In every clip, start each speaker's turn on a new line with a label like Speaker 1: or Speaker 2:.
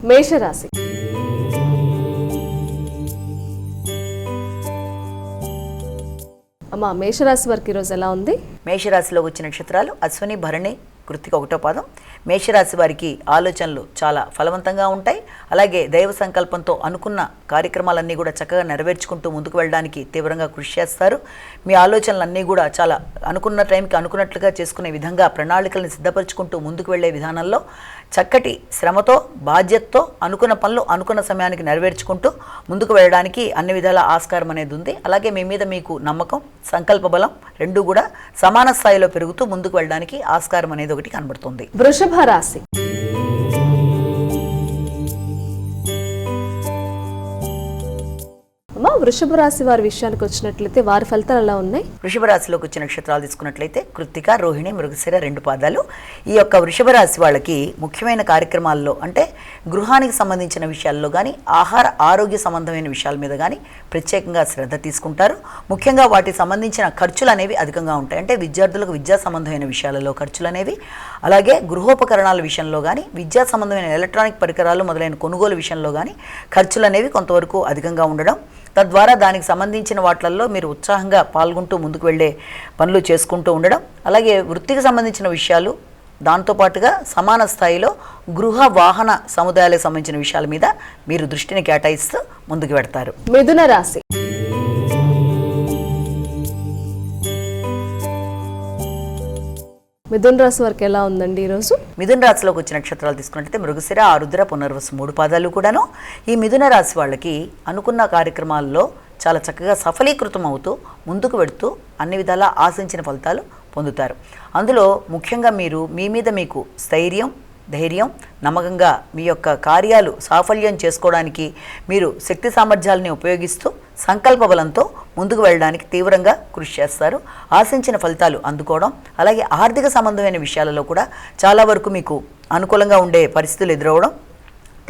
Speaker 1: మేషరాశి. అమ్మా మేషరాశి వారికి ఈరోజు ఎలా ఉంది?
Speaker 2: మేషరాశిలో వచ్చిన నక్షత్రాలు అశ్విని, భరణి, కృత్తిక 1వ పాదం. మేషరాశి వారికి ఆలోచనలు చాలా ఫలవంతంగా ఉంటాయి. అలాగే దైవ సంకల్పంతో అనుకున్న కార్యక్రమాలన్నీ కూడా చక్కగా నెరవేర్చుకుంటూ ముందుకు వెళ్ళడానికి తీవ్రంగా కృషి చేస్తారు. మీ ఆలోచనలన్నీ కూడా చాలా అనుకున్న టైంకి అనుకున్నట్లుగా చేసుకునే విధంగా ప్రణాళికలను సిద్ధపరచుకుంటూ ముందుకు వెళ్ళే విధానంలో చక్కటి శ్రమతో, బాధ్యతతో అనుకున్న పనులు అనుకున్న సమయానికి నెరవేర్చుకుంటూ ముందుకు వెళ్ళడానికి అన్ని విధాల ఆస్కారం అనేది ఉంది. అలాగే మీ మీద మీకు నమ్మకం, సంకల్ప బలం రెండూ కూడా సమాన స్థాయిలో పెరుగుతూ ముందుకు వెళ్ళడానికి ఆస్కారం అనేది ఒకటి కనబడుతుంది.
Speaker 1: వృషభ రాశి. అమ్మా వృషభ రాశి వారి విషయానికి వచ్చినట్లయితే వారి ఫలితాలు ఎలా ఉన్నాయి?
Speaker 2: వృషభ రాశిలోకి వచ్చిన నక్షత్రాలు తీసుకున్నట్లయితే కృత్తిక, రోహిణి, మృగశిర 2 పాదాలు. ఈ యొక్క వృషభ రాశి వాళ్ళకి ముఖ్యమైన కార్యక్రమాల్లో అంటే గృహానికి సంబంధించిన విషయాల్లో కానీ ఆహార ఆరోగ్య సంబంధమైన విషయాల మీద కానీ ప్రత్యేకంగా శ్రద్ధ తీసుకుంటారు. ముఖ్యంగా వాటికి సంబంధించిన ఖర్చులు అనేవి అధికంగా ఉంటాయి. అంటే విద్యార్థులకు విద్యా సంబంధమైన విషయాలలో ఖర్చులు అనేవి, అలాగే గృహోపకరణాల విషయంలో కానీ విద్యా సంబంధమైన ఎలక్ట్రానిక్ పరికరాలు మొదలైన కొనుగోలు విషయంలో కానీ ఖర్చులు అనేవి కొంతవరకు అధికంగా ఉండడం, తద్వారా దానికి సంబంధించిన వాటిల్లో మీరు ఉత్సాహంగా పాల్గొంటూ ముందుకు వెళ్ళే పనులు చేసుకుంటూ ఉండడం, అలాగే వృత్తికి సంబంధించిన విషయాలు దాంతోపాటుగా సమాన స్థాయిలో గృహ వాహన సముదాయాలకు సంబంధించిన విషయాల మీద మీరు దృష్టిని కేటాయిస్తూ ముందుకు పెడతారు.
Speaker 1: మిథున రాశి. మిథున రాశి వారికి ఎలా ఉందండి ఈరోజు?
Speaker 2: మిథున రాశిలోకి వచ్చిన నక్షత్రాలు తీసుకున్నట్లయితే మృగశిర, ఆరుద్ర, పునర్వసు 3 పాదాలు కూడాను. ఈ మిథున రాశి వాళ్ళకి అనుకున్న కార్యక్రమాల్లో చాలా చక్కగా సఫలీకృతం అవుతూ ముందుకు వెడుతూ అన్ని విధాలా ఆశించిన ఫలితాలు పొందుతారు. అందులో ముఖ్యంగా మీరు మీ మీద మీకు స్థైర్యం, ధైర్యం, నమ్మకంగా మీ యొక్క కార్యాలు సాఫల్యం చేసుకోవడానికి మీరు శక్తి సామర్థ్యాలని ఉపయోగిస్తూ సంకల్ప బలంతో ముందుకు వెళ్ళడానికి తీవ్రంగా కృషి చేస్తారు. ఆశించిన ఫలితాలు అందుకోవడం, అలాగే ఆర్థిక సంబంధమైన విషయాలలో కూడా చాలా వరకు మీకు అనుకూలంగా ఉండే పరిస్థితులు ఎదురవడం,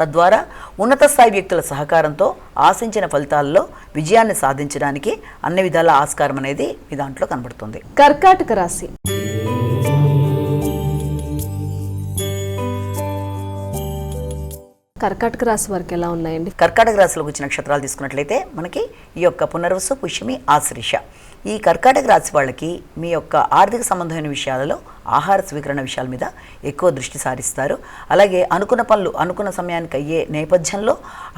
Speaker 2: తద్వారా ఉన్నత స్థాయి వ్యక్తుల సహకారంతో ఆశించిన ఫలితాల్లో విజయాన్ని సాధించడానికి అన్ని విధాల ఆస్కారం అనేది మీ దాంట్లో కనబడుతుంది.
Speaker 1: కర్కాటక రాశి. కర్కాటక రాశి వారికి ఎలా ఉన్నాయండి?
Speaker 2: కర్కాటక రాశిలోకి వచ్చిన నక్షత్రాలు తీసుకున్నట్లయితే మనకి ఈ యొక్క పునర్వసు, పుష్యమి, ఆశ్లేష. ఈ కర్కాటక రాశి వాళ్ళకి మీ యొక్క ఆర్థిక సంబంధమైన విషయాలలో ఆహార స్వీకరణ విషయాల మీద ఎక్కువ దృష్టి సారిస్తారు. అలాగే అనుకున్న పనులు అనుకున్న సమయానికి అయ్యే నేపథ్యంలో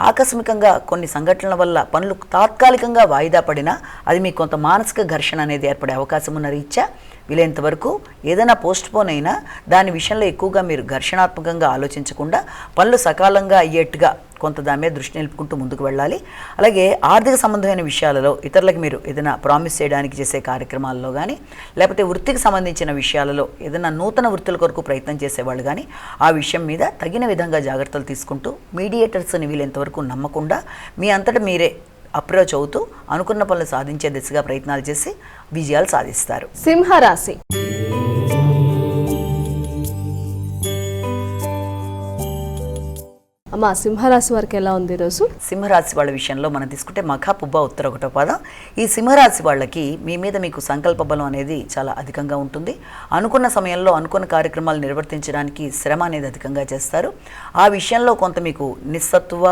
Speaker 2: ఆకస్మికంగా కొన్ని సంఘటనల వల్ల పనులు తాత్కాలికంగా వాయిదా పడినా అది మీకు కొంత మానసిక ఘర్షణ అనేది ఏర్పడే అవకాశం ఉన్న రీత్యా వీలైనంత వరకు ఏదైనా పోస్ట్పోన్ అయినా దాని విషయంలో ఎక్కువగా మీరు ఘర్షణాత్మకంగా ఆలోచించకుండా పనులు సకాలంగా అయ్యేట్టుగా కొంత దాని మీద దృష్టి నిలుపుకుంటూ ముందుకు వెళ్ళాలి. అలాగే ఆర్థిక సంబంధమైన విషయాలలో ఇతరులకు మీరు ఏదైనా ప్రామిస్ చేయడానికి చేసే కార్యక్రమాల్లో కానీ, లేకపోతే వృత్తికి సంబంధించిన విషయాలలో ఏదైనా నూతన వృత్తుల కొరకు ప్రయత్నం చేసేవాళ్ళు కానీ ఆ విషయం మీద తగిన విధంగా జాగ్రత్తలు తీసుకుంటూ మీడియేటర్స్ని వీలైనంతవరకు నమ్మకుండా మీ అంతటా మీరే అప్రోచ్ అవుతూ అనుకున్న పనులు సాధించే దిశగా ప్రయత్నాలు చేసి విజయాలు సాధిస్తారు.
Speaker 1: సింహరాశి. అమ్మా సింహరాశి వారికి ఎలా ఉంది ఈరోజు?
Speaker 2: సింహరాశి వాళ్ళ విషయంలో మనం తీసుకుంటే మఖ, పుబ్బ, ఉత్తర 1వ పాదం. ఈ సింహరాశి వాళ్ళకి మీ మీద మీకు సంకల్ప బలం అనేది చాలా అధికంగా ఉంటుంది. అనుకున్న సమయంలో అనుకున్న కార్యక్రమాలు నిర్వర్తించడానికి శ్రమ అనేది అధికంగా చేస్తారు. ఆ విషయంలో కొంత మీకు నిస్సత్వ,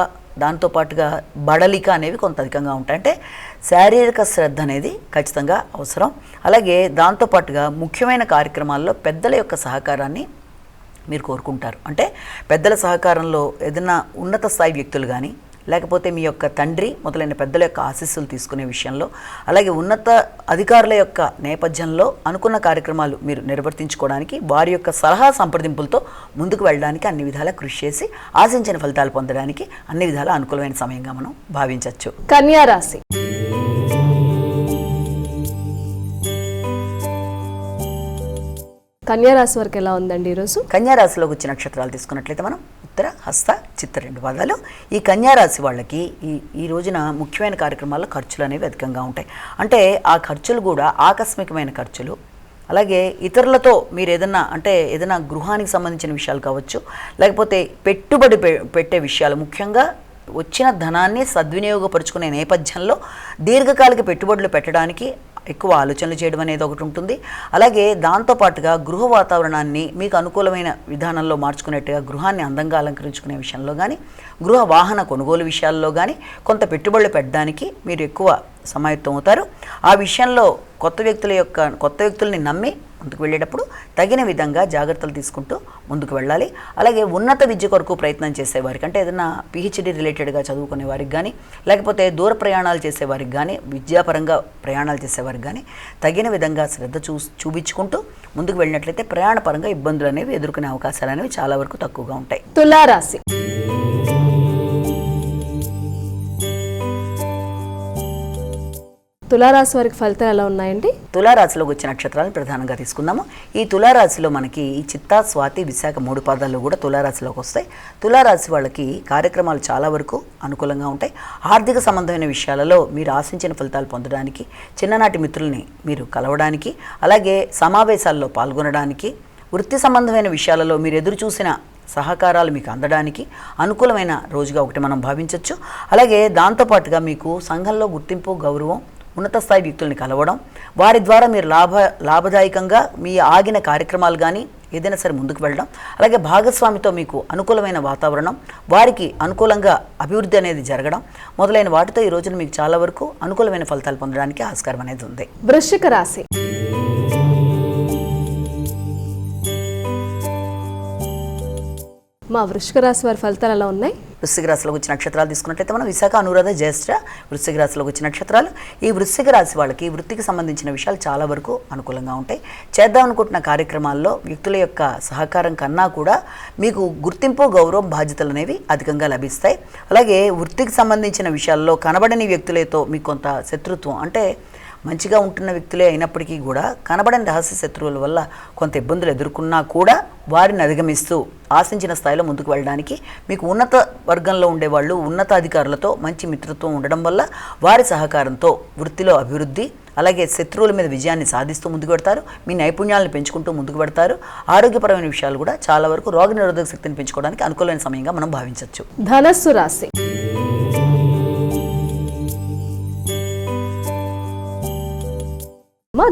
Speaker 2: దాంతోపాటుగా బడలిక అనేవి కొంత అధికంగా ఉంటాయి. అంటే శారీరక శ్రద్ధ అనేది ఖచ్చితంగా అవసరం. అలాగే దాంతోపాటుగా ముఖ్యమైన కార్యక్రమాల్లో పెద్దల యొక్క సహకారాన్ని మీరు కోరుకుంటారు. అంటే పెద్దల సహకారంలో ఏదైనా ఉన్నత స్థాయి వ్యక్తులు కానీ, లేకపోతే మీ యొక్క తండ్రి మొదలైన పెద్దల యొక్క ఆశీస్సులు తీసుకునే విషయంలో, అలాగే ఉన్నత అధికారుల యొక్క నేపథ్యంలో అనుకున్న కార్యక్రమాలు మీరు నిర్వర్తించుకోవడానికి వారి యొక్క సలహా సంప్రదింపులతో ముందుకు వెళ్ళడానికి అన్ని విధాలా కృషి చేసి ఆశించిన ఫలితాలు పొందడానికి అన్ని విధాలా అనుకూలమైన సమయంగా మనం భావించవచ్చు.
Speaker 1: కన్యా రాశి. కన్యా రాశి వారికి ఎలా ఉందండి ఈరోజు?
Speaker 2: కన్యా రాశిలోకి వచ్చిన నక్షత్రాలు తీసుకున్నట్లయితే మనం ఉత్తర, హస్త, చిత్త 2 పాదాలు. ఈ కన్యా రాశి వాళ్ళకి ఈ రోజున ముఖ్యమైన కార్యక్రమాల్లో ఖర్చులు అనేవి అధికంగా ఉంటాయి. అంటే ఆ ఖర్చులు కూడా ఆకస్మికమైన ఖర్చులు, అలాగే ఇతరులతో మీరు ఏదైనా గృహానికి సంబంధించిన విషయాలు కావచ్చు, లేకపోతే పెట్టుబడి పెట్టే విషయాలు, ముఖ్యంగా వచ్చిన ధనాన్ని సద్వినియోగపరుచుకునే నేపథ్యంలో దీర్ఘకాలిక పెట్టుబడులు పెట్టడానికి ఎక్కువ ఆలోచనలు చేయడం అనేది ఒకటి ఉంటుంది. అలాగే దాంతోపాటుగా గృహ వాతావరణాన్ని మీకు అనుకూలమైన విధానంలో మార్చుకునేట్టుగా గృహాన్ని అందంగా అలంకరించుకునే విషయంలో కానీ, గృహ వాహన కొనుగోలు విషయాల్లో కానీ కొంత పెట్టుబడులు పెట్టడానికి మీరు ఎక్కువ సమాయత్తం అవుతారు. ఆ విషయంలో కొత్త వ్యక్తుల్ని నమ్మి ముందుకు వెళ్ళేటప్పుడు తగిన విధంగా జాగ్రత్తలు తీసుకుంటూ ముందుకు వెళ్ళాలి. అలాగే ఉన్నత విద్య కొరకు ప్రయత్నం చేసేవారికి, అంటే ఏదైనా పిహెచ్డి రిలేటెడ్గా చదువుకునే వారికి కానీ, లేకపోతే దూర ప్రయాణాలు చేసేవారికి కానీ, విద్యాపరంగా ప్రయాణాలు చేసేవారికి కానీ తగిన విధంగా శ్రద్ధ చూపించుకుంటూ ముందుకు వెళ్ళినట్లయితే ప్రయాణపరంగా ఇబ్బందులు అనేవి ఎదుర్కొనే అవకాశాలు అనేవి చాలా వరకు తక్కువగా ఉంటాయి.
Speaker 1: తులారాశి. తులారాశి వారికి ఫలితాలు ఎలా ఉన్నాయండి?
Speaker 2: తులారాశిలోకి వచ్చే నక్షత్రాలను ప్రధానంగా తీసుకుందాము. ఈ తులారాశిలో మనకి చిత్తా, స్వాతి, విశాఖ 3 పాదాలు కూడా తులారాశిలోకి వస్తాయి. తులారాశి వాళ్ళకి కార్యక్రమాలు చాలా వరకు అనుకూలంగా ఉంటాయి. ఆర్థిక సంబంధమైన విషయాలలో మీరు ఆశించిన ఫలితాలు పొందడానికి, చిన్ననాటి మిత్రుల్ని మీరు కలవడానికి, అలాగే సమావేశాల్లో పాల్గొనడానికి, వృత్తి సంబంధమైన విషయాలలో మీరు ఎదురు చూసిన సహకారాలు మీకు అందడానికి అనుకూలమైన రోజుగా ఒకటి మనం భావించవచ్చు. అలాగే దాంతోపాటుగా మీకు సంఘంలో గుర్తింపు, గౌరవం, ఉన్నత స్థాయి వ్యక్తుల్ని కలవడం, వారి ద్వారా మీరు లాభదాయకంగా మీ ఆగిన కార్యక్రమాలు కానీ ఏదైనా సరే ముందుకు వెళ్ళడం, అలాగే భాగస్వామితో మీకు అనుకూలమైన వాతావరణం, వారికి అనుకూలంగా అభివృద్ధి అనేది జరగడం మొదలైన వాటితో ఈ రోజున మీకు చాలా వరకు అనుకూలమైన ఫలితాలు పొందడానికి ఆస్కారం అనేది ఉంది.
Speaker 1: వృశ్చిక రాశి. మా వృశ్చిక రాశి వారి ఫలితాలు ఎలా ఉన్నాయి?
Speaker 2: వృశ్చిక రాశిలోకి వచ్చిన నక్షత్రాలు తీసుకున్నట్లయితే మనం విశాఖ, అనురాధ, జ్యేష్ఠ వృశ్చిక రాశిలోకి వచ్చిన నక్షత్రాలు. ఈ వృశ్చిక రాశి వాళ్ళకి వృత్తికి సంబంధించిన విషయాలు చాలా వరకు అనుకూలంగా ఉంటాయి. చేద్దాం అనుకుంటున్న కార్యక్రమాల్లో వ్యక్తుల యొక్క సహకారం కన్నా కూడా మీకు గుర్తింపు, గౌరవం, బాధ్యతలు అనేవి అధికంగా లభిస్తాయి. అలాగే వృత్తికి సంబంధించిన విషయాల్లో కనబడని వ్యక్తులతో మీకు కొంత శత్రుత్వం, అంటే మంచిగా ఉంటున్న వ్యక్తులే అయినప్పటికీ కూడా కనబడని రహస్య శత్రువుల వల్ల కొంత ఇబ్బందులు ఎదుర్కొన్నా కూడా వారిని అధిగమిస్తూ ఆశించిన స్థాయిలో ముందుకు వెళ్ళడానికి మీకు ఉన్నత వర్గంలో ఉండేవాళ్ళు, ఉన్నత అధికారులతో మంచి మిత్రత్వం ఉండడం వల్ల వారి సహకారంతో వృత్తిలో అభివృద్ధి, అలాగే శత్రువుల మీద విజయాన్ని సాధిస్తూ ముందుకు పెడతారు. మీ నైపుణ్యాలను పెంచుకుంటూ ముందుకు పెడతారు. ఆరోగ్యపరమైన విషయాలు కూడా చాలా వరకు రోగనిరోధక శక్తిని పెంచుకోవడానికి అనుకూలమైన సమయంగా మనం భావించవచ్చు.
Speaker 1: ధనస్సు రాశి.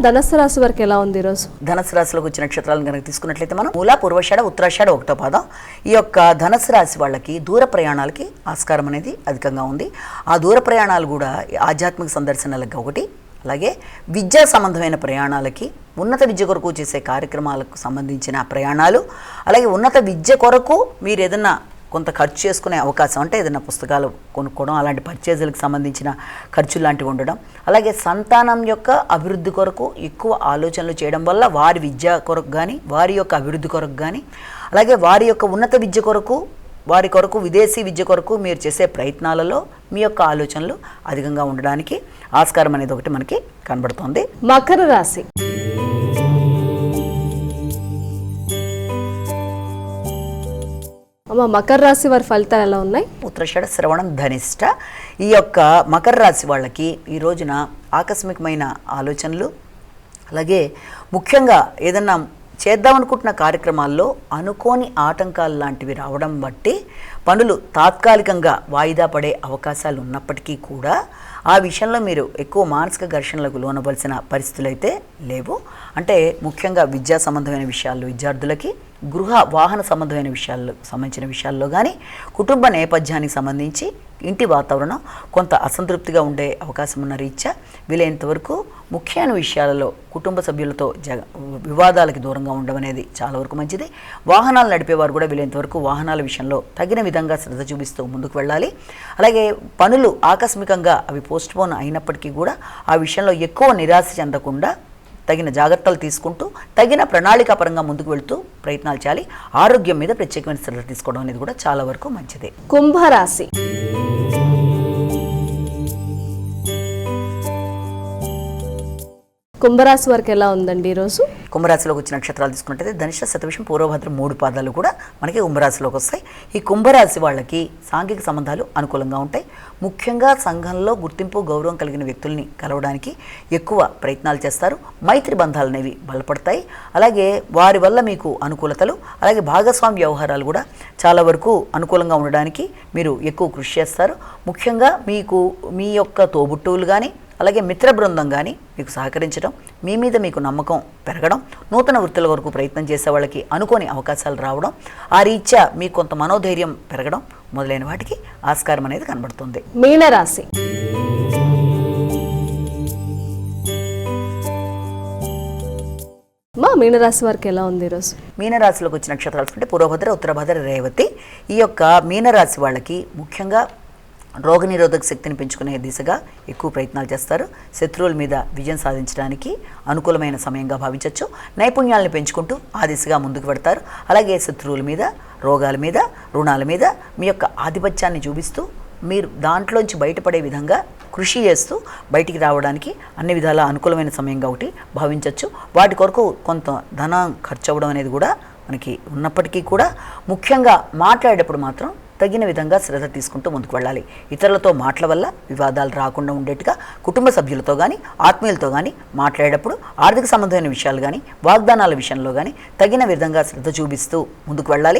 Speaker 1: ధనస్సు రాశి వారికి ఎలా ఉంది ఈరోజు?
Speaker 2: ధనస్సు రాశిలోకి వచ్చిన నక్షత్రాలను కనుక తీసుకున్నట్లయితే మనం మూల, పూర్వషాఢ, ఉత్తరాషాఢ 1వ పాదం. ఈ యొక్క ధనస్సు రాశి వాళ్ళకి దూర ప్రయాణాలకి ఆస్కారం అనేది అధికంగా ఉంది. ఆ దూర ప్రయాణాలు కూడా ఆధ్యాత్మిక సందర్శనలకు ఒకటి, అలాగే విద్యా సంబంధమైన ప్రయాణాలకి, ఉన్నత విద్య కొరకు చేసే కార్యక్రమాలకు సంబంధించిన ప్రయాణాలు, అలాగే ఉన్నత విద్య కొరకు మీరు ఏదన్నా కొంత ఖర్చు చేసుకునే అవకాశం, అంటే ఏదైనా పుస్తకాలు కొనుక్కోవడం, అలాంటి పర్చేజులకు సంబంధించిన ఖర్చులు లాంటివి ఉండడం, అలాగే సంతానం యొక్క అభివృద్ధి కొరకు ఎక్కువ ఆలోచనలు చేయడం వల్ల వారి విద్య కొరకు కానీ, వారి యొక్క అభివృద్ధి కొరకు కానీ, అలాగే వారి యొక్క ఉన్నత విద్య కొరకు, వారి కొరకు విదేశీ విద్య కొరకు మీరు చేసే ప్రయత్నాలలో మీ యొక్క ఆలోచనలు అధికంగా ఉండడానికి ఆస్కారం అనేది ఒకటి మనకి కనబడుతోంది.
Speaker 1: మకర రాశి. మకర రాశి వారి ఫలితాలు ఎలా ఉన్నాయి?
Speaker 2: ఉత్తరాషాఢ, శ్రవణం, ధనిష్ట. ఈ యొక్క మకర రాశి వాళ్ళకి ఈ రోజున ఆకస్మికమైన ఆలోచనలు, అలాగే ముఖ్యంగా ఏదన్నా చేద్దామనుకుంటున్న కార్యక్రమాల్లో అనుకోని ఆటంకాలు లాంటివి రావడం బట్టి పనులు తాత్కాలికంగా వాయిదా పడే అవకాశాలు ఉన్నప్పటికీ కూడా ఆ విషయంలో మీరు ఎక్కువ మానసిక ఘర్షణలకు లోనవలసిన పరిస్థితులు అయితే లేవు. అంటే ముఖ్యంగా విద్యా సంబంధమైన విషయాల్లో విద్యార్థులకి, గృహ వాహన సంబంధమైన సంబంధించిన విషయాల్లో కానీ, కుటుంబ నేపథ్యానికి సంబంధించి ఇంటి వాతావరణం కొంత అసంతృప్తిగా ఉండే అవకాశం ఉన్న రీత్యా వీలైనంత వరకు ముఖ్యమైన విషయాలలో కుటుంబ సభ్యులతో వివాదాలకి దూరంగా ఉండడం అనేది చాలా వరకు మంచిది. వాహనాలు నడిపేవారు కూడా వీలైనంత వరకు వాహనాల విషయంలో తగిన విధంగా శ్రద్ధ చూపిస్తూ ముందుకు వెళ్ళాలి. అలాగే పనులు ఆకస్మికంగా అవి పోస్ట్పోన్ అయినప్పటికీ కూడా ఆ విషయంలో ఎక్కువ నిరాశ చెందకుండా తగిన జాగ్రత్తలు తీసుకుంటూ తగిన ప్రణాళికాపరంగా ముందుకు వెళ్తూ ప్రయత్నాలు చేయాలి. ఆరోగ్యం మీద ప్రత్యేకమైన శ్రద్ధ తీసుకోవడం అనేది కూడా చాలా వరకు మంచిది.
Speaker 1: కుంభరాశి. కుంభరాశి వారికి ఎలా ఉందండి ఈరోజు?
Speaker 2: కుంభరాశిలోకి వచ్చిన నక్షత్రాలు తీసుకున్నట్టయితే ధనిష్ట, శతభిషం, పూర్వభద్ర 3 పాదాలు కూడా మనకి కుంభరాశిలోకి వస్తాయి. ఈ కుంభరాశి వాళ్ళకి సాంఘిక సంబంధాలు అనుకూలంగా ఉంటాయి. ముఖ్యంగా సంఘంలో గుర్తింపు, గౌరవం కలిగిన వ్యక్తుల్ని కలవడానికి ఎక్కువ ప్రయత్నాలు చేస్తారు. మైత్రి బంధాలు అనేవి బలపడతాయి. అలాగే వారి వల్ల మీకు అనుకూలతలు, అలాగే భాగస్వామ్య వ్యవహారాలు కూడా చాలా వరకు అనుకూలంగా ఉండడానికి మీరు ఎక్కువ కృషి చేస్తారు. ముఖ్యంగా మీకు మీ యొక్క తోబుట్టువులు కానీ, అలాగే మిత్ర బృందం కానీ మీకు సహకరించడం, మీ మీద మీకు నమ్మకం పెరగడం, నూతన వృత్తుల వరకు ప్రయత్నం చేసే వాళ్ళకి అనుకోని అవకాశాలు రావడం, ఆ రీత్యా మీకు కొంత మనోధైర్యం పెరగడం మొదలైన వాటికి ఆస్కారం అనేది కనబడుతుంది.
Speaker 1: మీనరాశి. మీనరాశి వారికి ఎలా ఉంది ఈరోజు?
Speaker 2: మీనరాశిలోకి వచ్చిన నక్షత్రాలు అంటే పూర్వభద్ర, ఉత్తరభద్ర, రేవతి. ఈ యొక్క మీనరాశి వాళ్ళకి ముఖ్యంగా రోగనిరోధక శక్తిని పెంచుకునే దిశగా ఎక్కువ ప్రయత్నాలు చేస్తారు. శత్రువుల మీద విజయం సాధించడానికి అనుకూలమైన సమయంగా భావించవచ్చు. నైపుణ్యాలను పెంచుకుంటూ ఆ దిశగా ముందుకు పెడతారు. అలాగే శత్రువుల మీద, రోగాల మీద, రుణాల మీద మీ యొక్క ఆధిపత్యాన్ని చూపిస్తూ మీరు దాంట్లోంచి బయటపడే విధంగా కృషి చేస్తూ బయటికి రావడానికి అన్ని విధాల అనుకూలమైన సమయంగా ఒకటి భావించవచ్చు. వాటి కొరకు కొంత ధనం ఖర్చు అవ్వడం అనేది కూడా మనకి ఉన్నప్పటికీ కూడా ముఖ్యంగా మాట్లాడేటప్పుడు మాత్రం తగిన విధంగా శ్రద్ధ తీసుకుంటూ ముందుకు వెళ్ళాలి. ఇతరులతో మాటల వల్ల వివాదాలు రాకుండా ఉండేట్టుగా కుటుంబ సభ్యులతో కానీ ఆత్మీయులతో కానీ మాట్లాడేటప్పుడు ఆర్థిక సంబంధమైన విషయాలు కానీ వాగ్దానాల విషయంలో కానీ తగిన విధంగా శ్రద్ధ చూపిస్తూ ముందుకు వెళ్ళాలి.